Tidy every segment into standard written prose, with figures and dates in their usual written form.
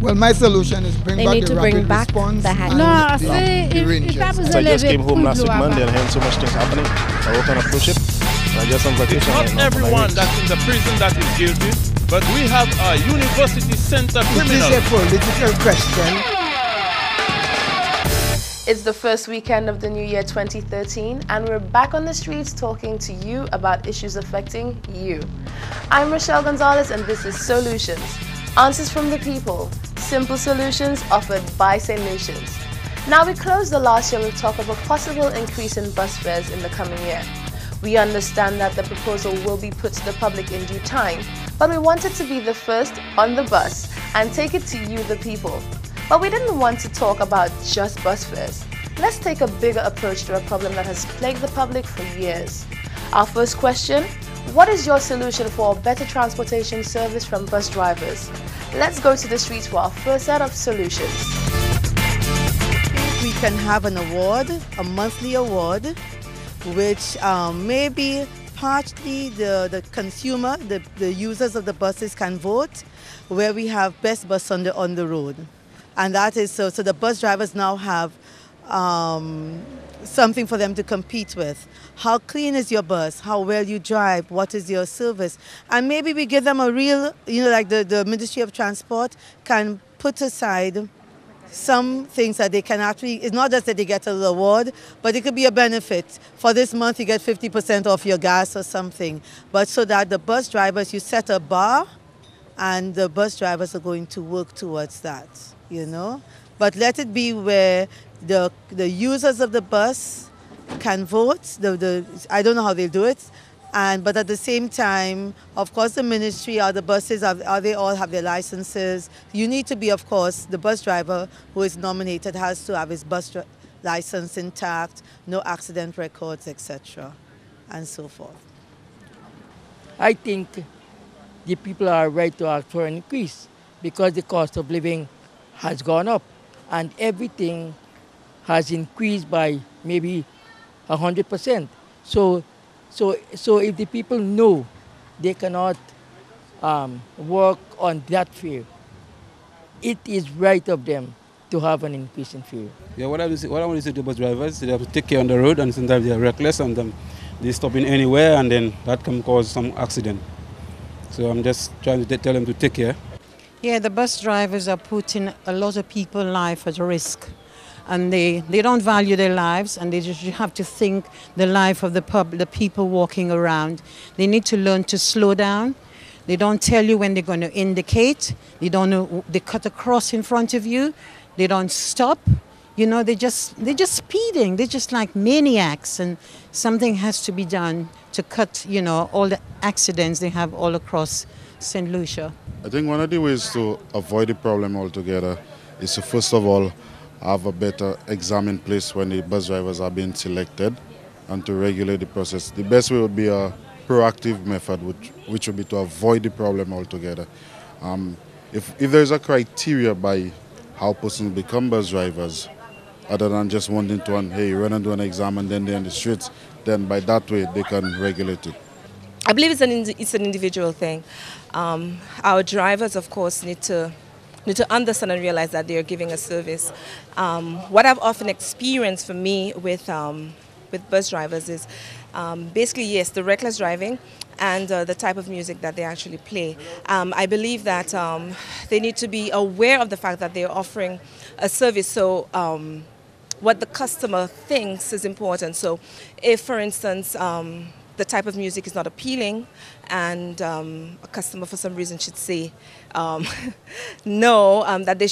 Well, my solution is bring back the rapid response. No, see, it happens a little bit. I just came home last week Monday and had so much things happening. I work on a cruise ship. I just on vacation. It's not right now, everyone that's in the prison that is guilty, but we have a university center criminal. It is a political question. It's the first weekend of the new year 2013 and we're back on the streets talking to you about issues affecting you. I'm Rochelle Gonzalez and this is SoLucians. Answers from the people, simple solutions offered by SoLucians. Now we closed the last year with talk of a possible increase in bus fares in the coming year. We understand that the proposal will be put to the public in due time, but we wanted to be the first on the bus and take it to you the people. But we didn't want to talk about just bus fares. Let's take a bigger approach to a problem that has plagued the public for years. Our first question, what is your solution for a better transportation service from bus drivers? Let's go to the streets for our first set of solutions. We can have an award, a monthly award, which maybe partly the consumer, the users of the buses can vote, where we have best bus on the road. And that is so the bus drivers now have something for them to compete with. How clean is your bus? How well you drive? What is your service? And maybe we give them a real, like the Ministry of Transport can put aside some things that they can actually, it's not just that they get an award, but it could be a benefit. For this month you get 50% off your gas or something. But so that the bus drivers, you set a bar and the bus drivers are going to work towards that. But let it be where the users of the bus can vote. I don't know how they'll do it. But at the same time, of course, the ministry or the buses, they all have their licenses. You need to be, of course, the bus driver who is nominated has to have his bus license intact, no accident records, etc., and so forth. I think the people are right to ask for an increase because the cost of living has gone up and everything has increased by maybe 100%. So if the people know they cannot work on that fare, it is right of them to have an increase in fare. Yeah, what I want to say to bus drivers, they have to take care on the road and sometimes they are reckless and they stop in anywhere and then that can cause some accident. So I'm just trying to tell them to take care. Yeah, the bus drivers are putting a lot of people's life at risk. And they don't value their lives and they just have to think the life of the people walking around. They need to learn to slow down. They don't tell you when they're going to indicate. They don't know, they cut across in front of you. They don't stop. They're just speeding. They're just like maniacs and something has to be done to cut, all the accidents they have all across St. Lucia. I think one of the ways to avoid the problem altogether is to first of all have a better exam in place when the bus drivers are being selected and to regulate the process. The best way would be a proactive method which would be to avoid the problem altogether. If there's a criteria by how persons become bus drivers, other than just wanting to run and do an exam and then they're in the streets, then by that way they can regulate it. I believe it's an individual thing. Our drivers, of course, need to understand and realize that they are giving a service. What I've often experienced for me with bus drivers is basically, yes, the reckless driving and the type of music that they actually play. I believe that they need to be aware of the fact that they're offering a service. So what the customer thinks is important. So if, for instance, the type of music is not appealing and a customer for some reason should say no, that they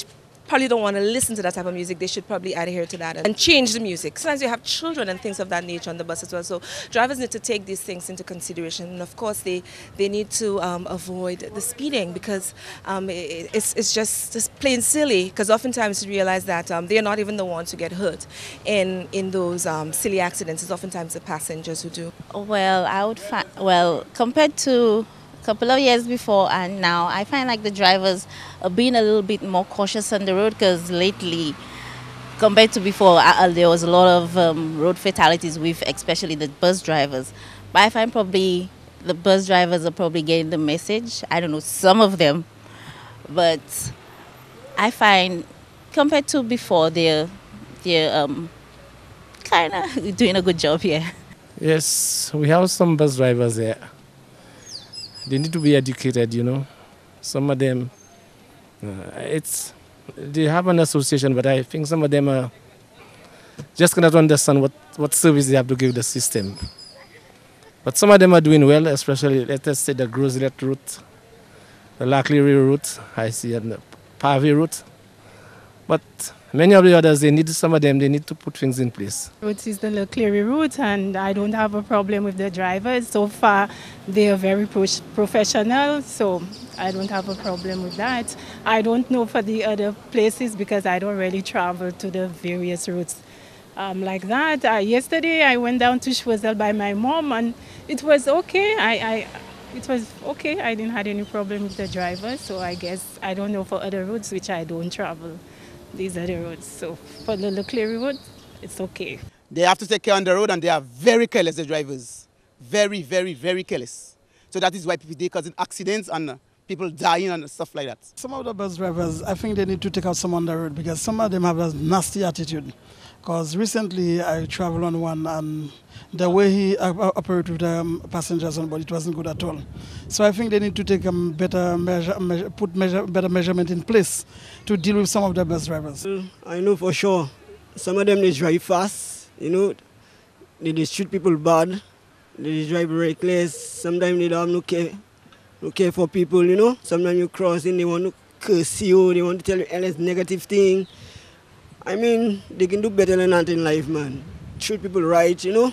probably don't want to listen to that type of music, they should probably adhere to that and change the music. Sometimes you have children and things of that nature on the bus as well. So drivers need to take these things into consideration. And of course, they need to avoid the speeding because it's just plain silly. Because oftentimes you realize that they're not even the ones who get hurt in those silly accidents. It's oftentimes the passengers who do. Well, compared to couple of years before and now, I find like the drivers are being a little bit more cautious on the road because lately, compared to before, there was a lot of road fatalities with especially the bus drivers. But I find probably the bus drivers are probably getting the message. I don't know, some of them. But I find compared to before, they're kind of doing a good job here. Yes, we have some bus drivers there. They need to be educated, you know. Some of them, they have an association, but I think some of them just cannot understand what service they have to give the system. But some of them are doing well, especially, let us say, the Groselet route, the Laclery route, I see, and the Pavey route. But many of the others, some of them, they need to put things in place. Route is the Laclery route, and I don't have a problem with the drivers. So far, they are very professional, so I don't have a problem with that. I don't know for the other places because I don't really travel to the various routes like that. Yesterday, I went down to Choiseul by my mom, and it was okay. It was okay. I didn't have any problem with the drivers, so I guess I don't know for other routes which I don't travel. These are the roads. So for the Laclery road, it's okay. They have to take care on the road, and they are very careless, the drivers. Very, very, very careless. So that is why they causing accidents and people dying and stuff like that. Some of the bus drivers, I think they need to take out some on the road because some of them have a nasty attitude. Because recently I traveled on one, and the way he operated with the passengers on board, it wasn't good at all. So I think they need to take better measurement in place to deal with some of the bus drivers. I know for sure. Some of them, they drive fast, you know. They shoot people bad. They drive reckless. Sometimes they don't have no care for people, you know. Sometimes you cross in, they want to curse you, they want to tell you any negative thing. I mean, they can do better than that in life, man. Treat people right, you know.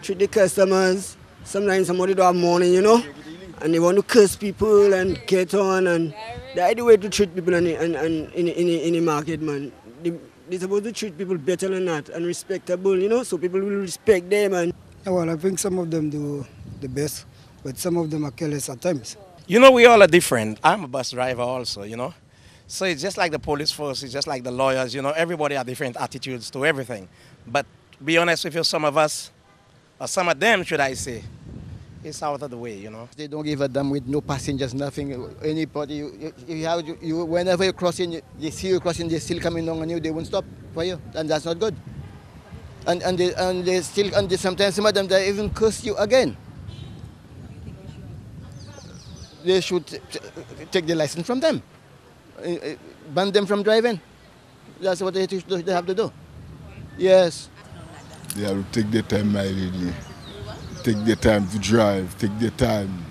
Treat the customers. Sometimes somebody don't have money, you know, and they want to curse people and get on. And that's the way to treat people in the market, man. They're supposed to treat people better than that and respectable, you know, so people will respect them. And well, I think some of them do the best, but some of them are careless at times. You know, we all are different. I'm a bus driver also, you know. So it's just like the police force, it's just like the lawyers, you know, everybody has different attitudes to everything. But be honest with you, some of us, or some of them, should I say, it's out of the way, you know. They don't give a damn with no passengers, nothing. Anybody, whenever you're crossing, they see you crossing, they still coming on you, they won't stop for you, and that's not good. And they sometimes some of them, they even curse you again. They should take the license from them. Ban them from driving. That's what they have to do. Yes. They have to take their time, my lady. Take their time to drive. Take their time.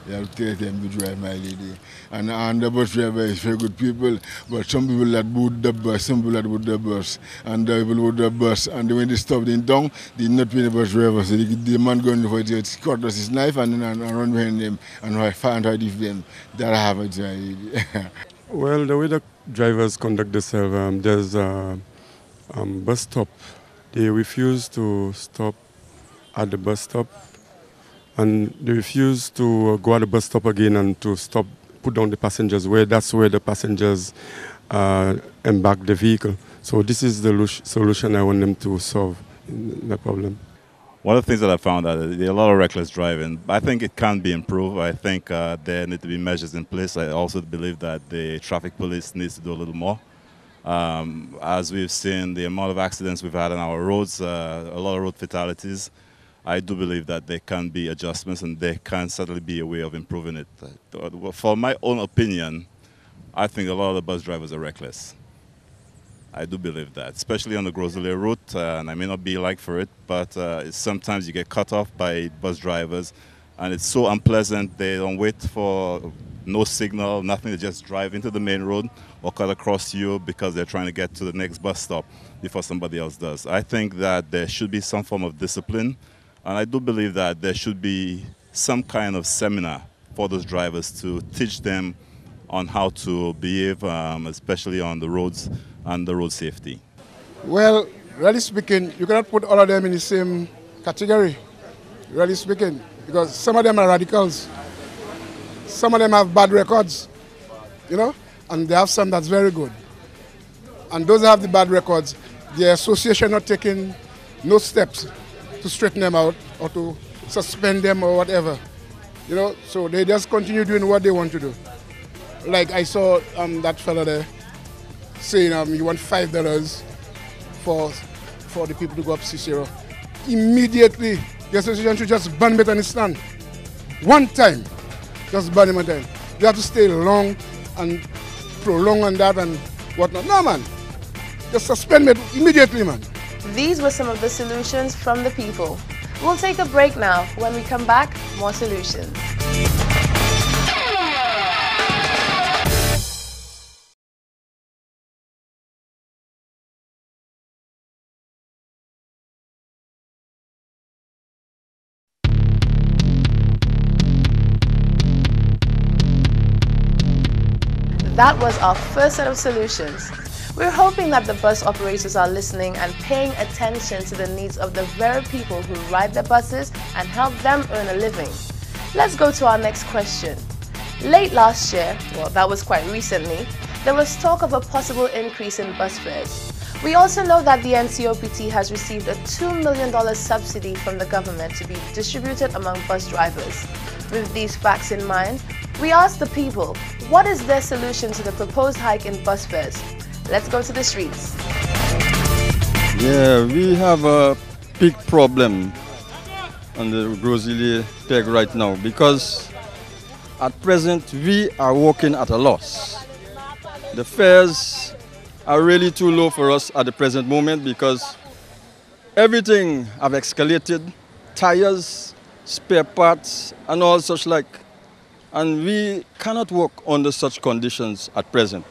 They have to take their time to drive, my lady. And the bus driver is very good people, but some people that boot the bus, some people that boot the bus, and the people boot the bus, and when they stop in town, they not pay the bus driver, so the man going for it, cut his knife and run behind them and find out if them that happens, my lady. Well, the way the drivers conduct themselves, there's a bus stop. They refuse to stop at the bus stop, and they refuse to go at the bus stop again and to stop, put down the passengers. That's where the passengers embark the vehicle. So this is the solution I want them to solve the problem. One of the things that I found out is there are a lot of reckless driving. I think it can be improved. I think there need to be measures in place. I also believe that the traffic police needs to do a little more. As we've seen, the amount of accidents we've had on our roads, a lot of road fatalities, I do believe that there can be adjustments and there can certainly be a way of improving it. For my own opinion, I think a lot of the bus drivers are reckless. I do believe that, especially on the Groselet route, and I may not be like for it, but sometimes you get cut off by bus drivers, and it's so unpleasant. They don't wait for no signal, nothing. They just drive into the main road or cut across you because they're trying to get to the next bus stop before somebody else does. I think that there should be some form of discipline, and I do believe that there should be some kind of seminar for those drivers to teach them on how to behave, especially on the roads and the road safety. Well, really speaking, you cannot put all of them in the same category, really speaking, because some of them are radicals. Some of them have bad records, you know, and they have some that's very good. And those that have the bad records, the association not taking no steps to straighten them out or to suspend them or whatever, you know, so they just continue doing what they want to do. Like I saw that fella there, saying you want $5 for the people to go up Cicero. Immediately, the association should just ban it on the stand. One time, just ban him one time. You have to stay long and prolong on that and whatnot. No, man. Just suspend it immediately, man. These were some of the solutions from the people. We'll take a break now. When we come back, more solutions. That was our first set of solutions. We're hoping that the bus operators are listening and paying attention to the needs of the very people who ride the buses and help them earn a living. Let's go to our next question. Late last year, well, that was quite recently, there was talk of a possible increase in bus fares. We also know that the NCOPT has received a $2 million subsidy from the government to be distributed among bus drivers. With these facts in mind, we asked the people, what is their solution to the proposed hike in bus fares? Let's go to the streets. Yeah, we have a big problem on the Groseille peg right now because at present we are working at a loss. The fares are really too low for us at the present moment because everything have escalated, tires, spare parts and all such like. And we cannot work under such conditions at present.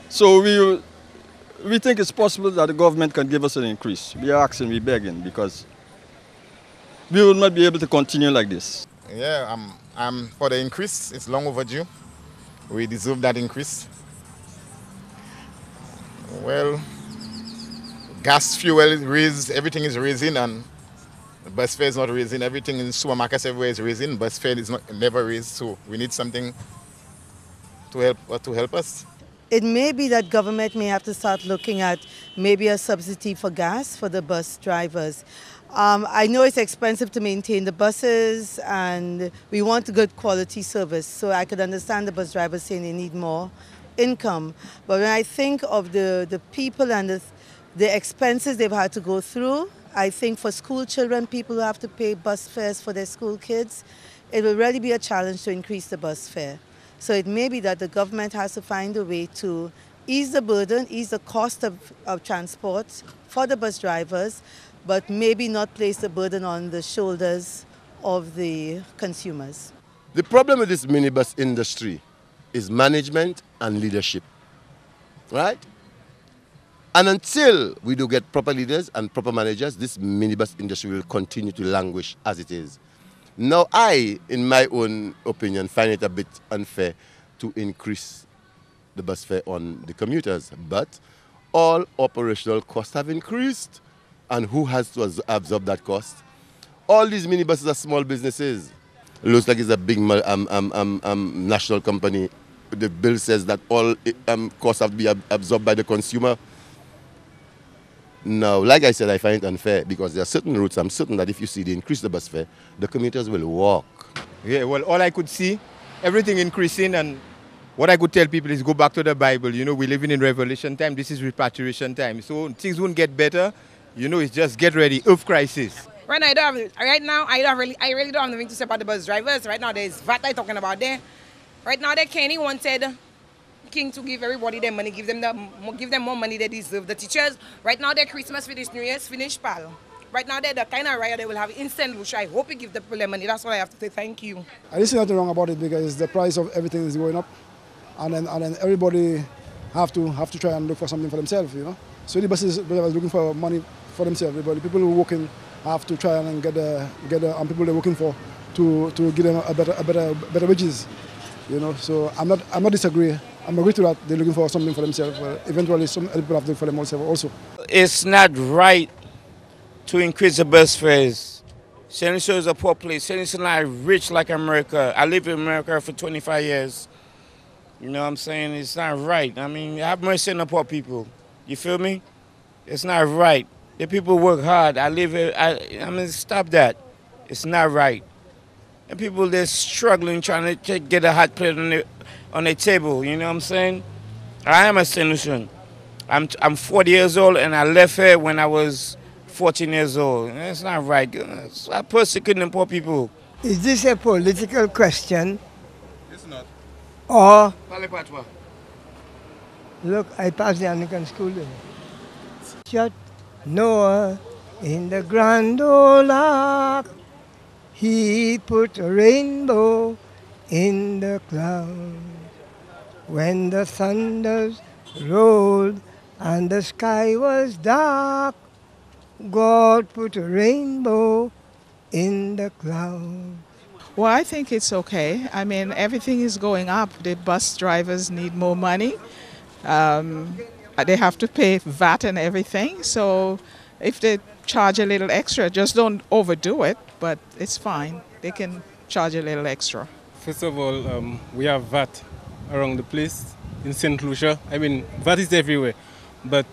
So we think it's possible that the government can give us an increase. We are asking, we're begging, because we will not be able to continue like this. Yeah, for the increase, it's long overdue. We deserve that increase. Well, gas, fuel is raised, everything is raising, and the bus fare is not raising. Everything in supermarkets everywhere is raising. Bus fare is never raised, so we need something to help us. It may be that government may have to start looking at maybe a subsidy for gas for the bus drivers. I know it's expensive to maintain the buses and we want a good quality service, so I could understand the bus drivers saying they need more income. But when I think of the people and the expenses they've had to go through, I think for school children, people who have to pay bus fares for their school kids, it will really be a challenge to increase the bus fare. So it may be that the government has to find a way to ease the burden, ease the cost of transport for the bus drivers, but maybe not place the burden on the shoulders of the consumers. The problem with this minibus industry is management and leadership, right? And until we do get proper leaders and proper managers, this minibus industry will continue to languish as it is. Now, I, in my own opinion, find it a bit unfair to increase the bus fare on the commuters. But all operational costs have increased. And who has to absorb that cost? All these minibuses are small businesses. It looks like it's a big national company. The bill says that all costs have to be absorbed by the consumer. Now, like I said, I find it unfair because there are certain routes I'm certain that if you see they increase the bus fare, the commuters will walk. Yeah, well, all I could see, everything increasing, and what I could tell people is go back to the Bible. You know, we're living in Revelation time. This is repatriation time. So things won't get better. You know, it's just get ready. Earth crisis. Right now, I really don't have anything to say about the bus drivers. Right now, there's VAT I'm talking about there. Right now, Kenny wanted King to give everybody their money, give them more money they deserve. The teachers, right now, their Christmas finish, New Year's finish, pal. Right now, they're the kind of riot they will have instant lush. I hope you give the people their money. That's what I have to say. Thank you. I see nothing wrong about it because the price of everything is going up, and then everybody have to try and look for something for themselves, you know. So the buses are looking for money for themselves. Everybody, people who are working have to try and get and people they're working for to give them a better wages, you know. So I'm not disagree. I'm agree to that. They're looking for something for themselves. But eventually, some other people have to look for them also. It's not right to increase the bus fares. San Lucia is a poor place. San Lucia is not rich like America. I lived in America for 25 years. You know what I'm saying? It's not right. I mean, have mercy on the poor people. You feel me? It's not right. The people work hard. I mean, stop that. It's not right. And people, they're struggling, trying to get a hot plate on their table. You know what I'm saying? I am a San Lucian. I'm 40 years old and I left here when I was 14 years old. It's not right. It's persecuting poor people. Is this a political question? It's not. Or, Parle patois. look, I passed the Anglican school. Shut Noah in the grand old ark. He put a rainbow in the cloud. When the thunders rolled and the sky was dark, God put a rainbow in the cloud. Well, I think it's okay. I mean, everything is going up. The bus drivers need more money. They have to pay VAT and everything. So if they charge a little extra, just don't overdo it, but it's fine. They can charge a little extra. First of all, we have VAT around the place in St. Lucia. I mean, VAT is everywhere, but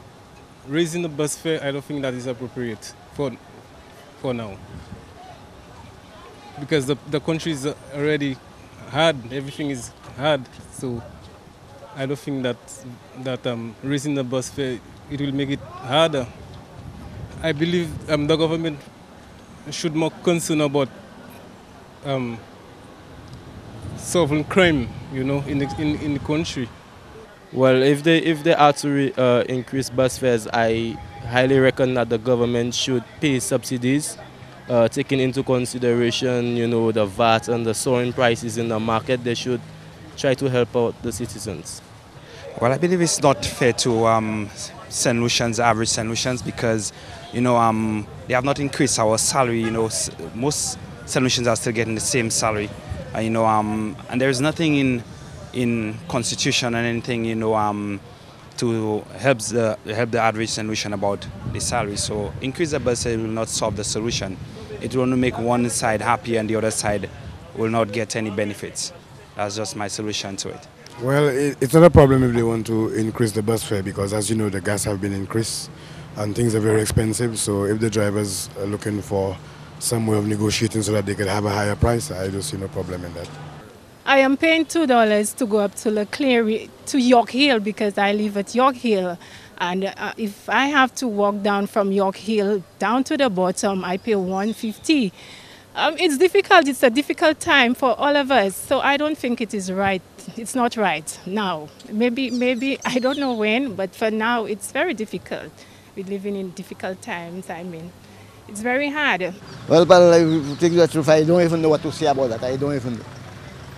raising the bus fare, I don't think that is appropriate for now. Because the country is already hard, everything is hard, so I don't think that raising the bus fare, it will make it harder. I believe the government should more concern about solving crime, you know, in the country. Well, if they are to increase bus fares, I highly reckon that the government should pay subsidies, taking into consideration, you know, the VAT and the soaring prices in the market. They should try to help out the citizens. Well, I believe it's not fair to St. Lucians, average St. Lucians, because, you know, they have not increased our salary. You know, most St. Lucians are still getting the same salary. You know, and there is nothing in constitution and anything, you know, to help the average St. Lucian about the salary. So increase the bus fare will not solve the solution. It will only make one side happy and the other side will not get any benefits. That's just my solution to it. Well, it's not a problem if they want to increase the bus fare, because as you know, the gas have been increased and things are very expensive. So if the drivers are looking for some way of negotiating so that they could have a higher price, I don't see no problem in that. I am paying $2 to go up to Leclerc, to York Hill, because I live at York Hill. And if I have to walk down from York Hill down to the bottom, I pay $1.50. It's difficult. It's a difficult time for all of us. So I don't think it is right. It's not right now. Maybe I don't know when, but for now it's very difficult. We're living in difficult times. I mean, it's very hard. Well, but I think the truth, I don't even know what to say about that. I don't even know.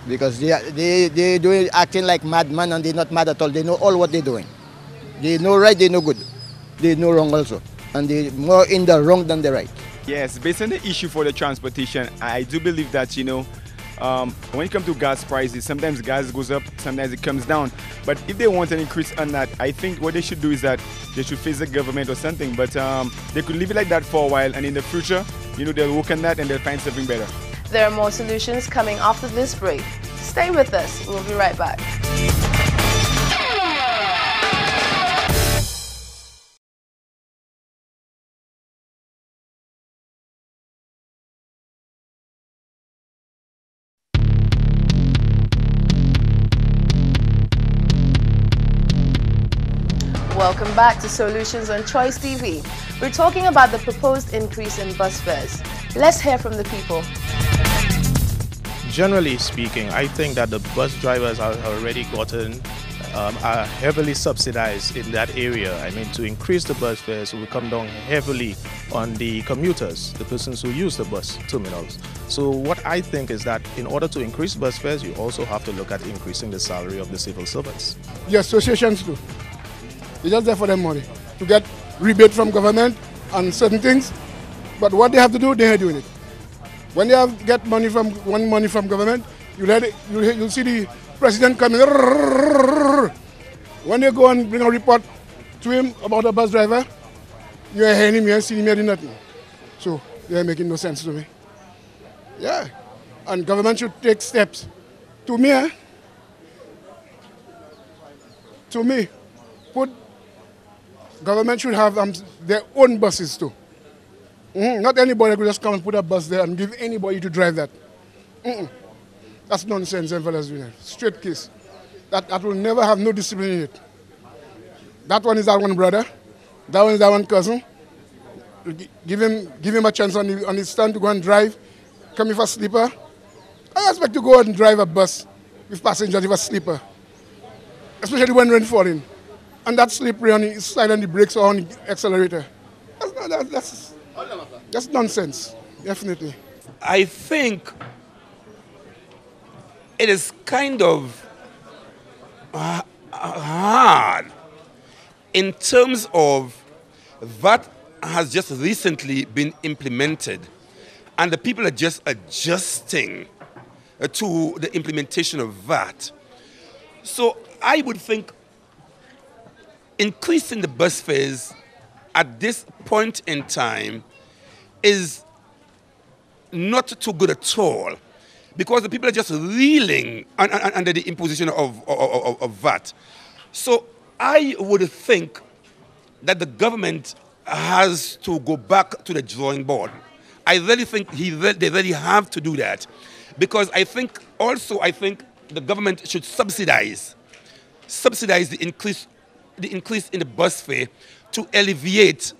Because they do acting like madmen, and they're not mad at all. They know all what they're doing. They know right, they know good. They know wrong also. And they're more in the wrong than the right. Yes, based on the issue for the transportation, I do believe that, you know, when it comes to gas prices, sometimes gas goes up, sometimes it comes down. But if they want an increase on that, I think what they should do is that they should face the government or something. But they could leave it like that for a while, and in the future, you know, they'll work on that and they'll find something better. There are more solutions coming after this break. Stay with us. We'll be right back. Welcome back to Solutions on Choice TV. We're talking about the proposed increase in bus fares. Let's hear from the people. Generally speaking, I think that the bus drivers are already are heavily subsidized in that area. I mean, to increase the bus fares will come down heavily on the commuters, the persons who use the bus terminals. So what I think is that in order to increase bus fares, you also have to look at increasing the salary of the civil servants. The associations do. They're just there for their money, to get rebate from government on certain things. But what they have to do, they are doing it. When they get money from government, you'll see the president coming. When they go and bring a report to him about a bus driver, you ain't hearing him, you ain't seeing him, nothing. So they are making no sense to me. Yeah, and government should take steps. To me, government should have their own buses too. Not anybody could just come and put a bus there and give anybody to drive that. That's nonsense, and fellas doing it. Straight case. That will never have no discipline in it. That one is our one brother. That one is our one cousin. Give him a chance on his stand to go and drive. Come with a sleeper. I expect to go out and drive a bus with passengers with a sleeper. Especially when rain falling. And that slippery on the side on the brakes or on the accelerator. That's nonsense, definitely. I think it is kind of hard in terms of that has just recently been implemented and the people are just adjusting to the implementation of that. So I would think increasing the bus fares at this point in time is not too good at all because the people are just reeling under the imposition of that. So I would think that the government has to go back to the drawing board. I really think they really have to do that because I think the government should subsidize the increase in the bus fare to alleviate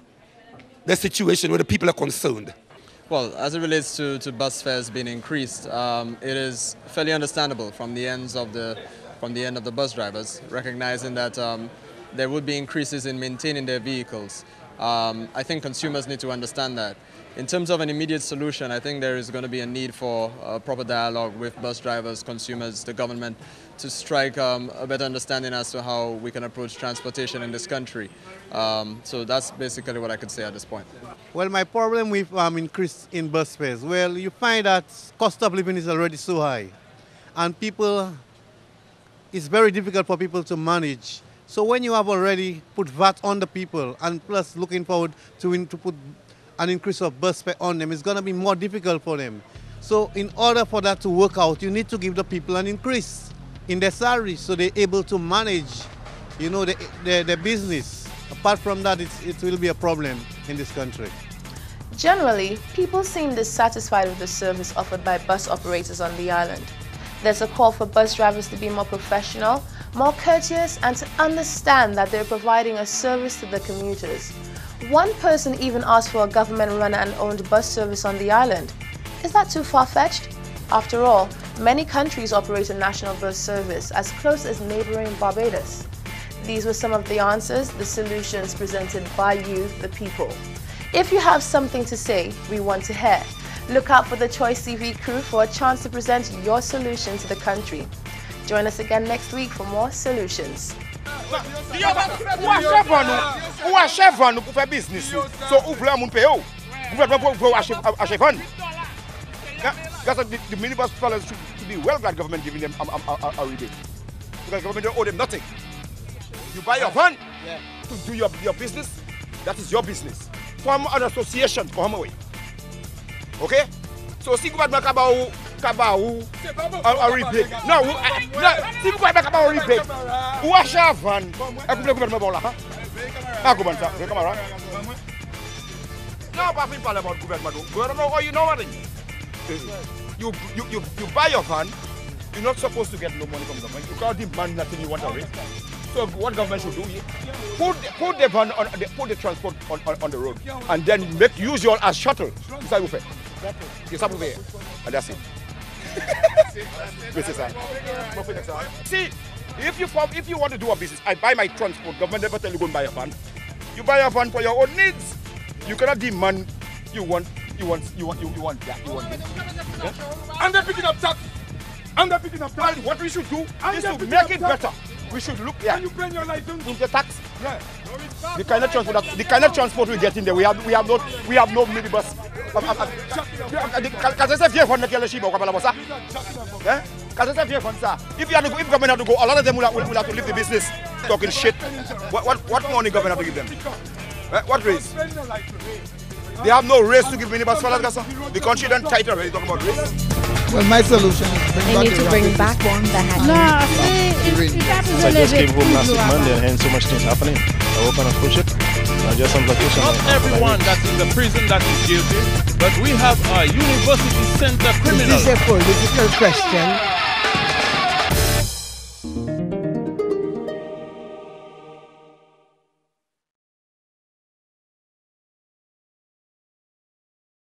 the situation where the people are concerned. Well, as it relates to bus fares being increased, it is fairly understandable from the end of the bus drivers, recognizing that there would be increases in maintaining their vehicles. I think consumers need to understand that. In terms of an immediate solution, I think there is going to be a need for a proper dialogue with bus drivers, consumers, the government, to strike a better understanding as to how we can approach transportation in this country. So that's basically what I could say at this point. Well, my problem with increase in bus fares, well, you find that cost of living is already so high, and it's very difficult for people to manage. So when you have already put VAT on the people, and plus looking forward to put an increase of bus fare on them, it's going to be more difficult for them. So in order for that to work out, you need to give the people an increase in their salary so they're able to manage, their business. Apart from that, it will be a problem in this country. Generally, people seem dissatisfied with the service offered by bus operators on the island. There's a call for bus drivers to be more professional, more courteous, and to understand that they're providing a service to the commuters. One person even asked for a government-run and owned bus service on the island. Is that too far-fetched? After all, many countries operate a national bus service as close as neighboring Barbados. These were some of the answers, the solutions presented by you, the people. If you have something to say, we want to hear. Look out for the Choice TV crew for a chance to present your solution to the country. Join us again next week for more solutions. Ou achève van pour faire business. So ouvre un monde paye. Gouvernement pour acheter van. The minibus fellas should be well glad government giving them a rebate. Because government don't owe them nothing. You buy your van to do your business, that is your business. Form an association for away. Okay? So si government kabao a rebate. No, si government kabao a rebate. Ou achève van, e le gouvernement bon là. Pas comment ça, le camarade. No, pas fin parler about gouvernement. Gouvernement, you know what? You buy your van, you're not supposed to get no money from the government. You can't demand nothing you want to raise. So what government should do is put the van on put the transport on the road and then use your as shuttle. And that's it. See, if you want to do a business, I buy my transport, government never tell you go and buy a van. You buy a van for your own needs. You cannot demand you want that. You want this. Yeah? And they're picking up tax. Well, what we should do is to make it better. We should look there. Can you bring your license? In the tax? Yeah. The kind of transport we get in there, we have no minibus. If government have to go, a lot of them will have to leave the business talking shit. What money government have to give them? What raise? They have no race to give minibus for that. The country done tight already talking about race. Well, my solution is bring back one that had So I just came home last week Monday and hearing so much things happening. I hope I don't push it. I just on vacation. Not everyone that's in the prison that is guilty, but we have a university center criminal. Is this a political question